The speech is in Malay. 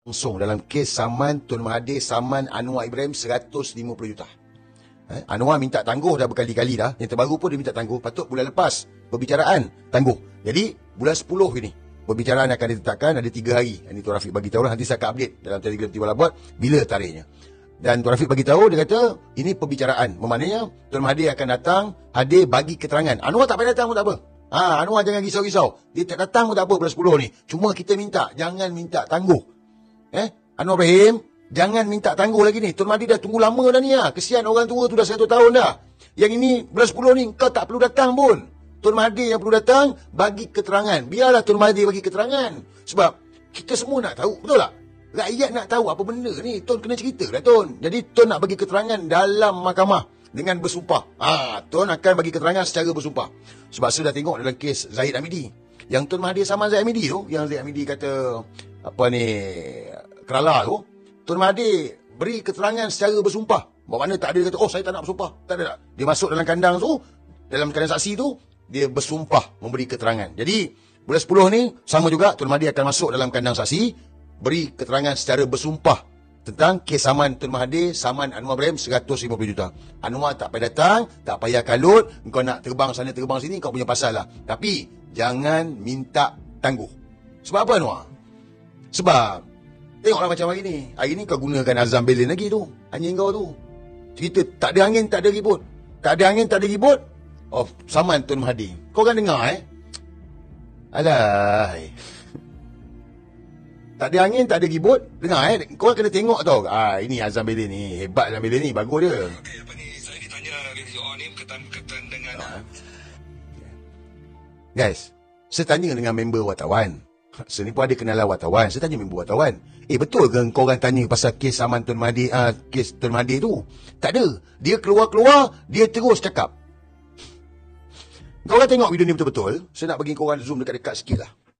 langsung dalam kes saman Tun Mahathir saman Anwar Ibrahim 150 juta. Anwar minta tangguh dah berkali-kali dah. Yang terbaru pun dia minta tangguh. Patut bulan lepas perbicaraan tangguh. Jadi bulan 10 ini perbicaraan akan ditetapkan, ada 3 hari. Ini Tuan Rafiq bagi tahu lah. Nanti saya akan update dalam Telegram Tiba Labot bila tarikhnya. Dan Tuan Rafiq bagi tahu, dia kata ini perbicaraan. Bermaknanya Tun Mahathir akan datang, hadir bagi keterangan. Anwar tak payah datang pun tak apa. Anwar jangan risau-risau. Dia tak datang pun tak apa bulan 10 ni. Cuma kita minta, jangan minta tangguh. Anwar Ibrahim, jangan minta tangguh lagi ni. Tun Mahathir dah tunggu lama dah ni. Kesian orang tua tu dah 100 tahun dah. Yang ini bulan 10 ni kau tak perlu datang pun. Tun Mahathir yang perlu datang bagi keterangan. Biarlah Tun Mahathir bagi keterangan. Sebab kita semua nak tahu, betul tak? Rakyat nak tahu apa benda ni. Tun kena cerita lah Tun. Jadi Tun nak bagi keterangan dalam mahkamah dengan bersumpah. Tun akan bagi keterangan secara bersumpah. Sebab saya dah tengok dalam kes Zahid Hamidi. Yang Tun Mahathir sama Zahid Hamidi tu, yang Zahid Hamidi kata apa ni, kerala tu, Tun Mahathir beri keterangan secara bersumpah. Bermakna tak ada dia kata, oh saya tak nak bersumpah. Tak ada. Dia masuk dalam kandang tu, dalam kandang saksi tu, dia bersumpah memberi keterangan. Jadi bulan 10 ni sama juga Tun Mahathir akan masuk dalam kandang saksi, beri keterangan secara bersumpah tentang kes saman Tun Mahathir, saman Anwar Ibrahim 150 juta. Anwar tak payah datang, tak payah kalut, kau nak terbang sana terbang sini, kau punya pasal lah. Tapi jangan minta tangguh. Sebab apa Anwar? Sebab tengoklah macam hari ni. Hari ni kau gunakan azam belen lagi tu, anjing kau tu. Cerita tak ada angin, tak ada ribut. Tak ada angin, tak ada ribut. Saman Tun Mahathir. Kau kan dengar Alai. Tak ada angin, tak ada ribut. Dengar kau kena tengok tau. Ini Azam Belen ni. Hebat Azam Belen ni. Bagus dia. Okey, apa ni? Saya ditanya ni berkaitan dengan Guys, saya tanya dengan member wartawan. Saya ni pun ada kenalan wartawan. Saya tanya member wartawan. Betul ke korang tanya pasal kes saman Tun Mahathir, kes Tun Mahathir tu? Tak ada. Dia keluar-keluar, dia terus cakap. Korang tengok video ni betul-betul. Saya nak bagi korang zoom dekat-dekat sikit lah.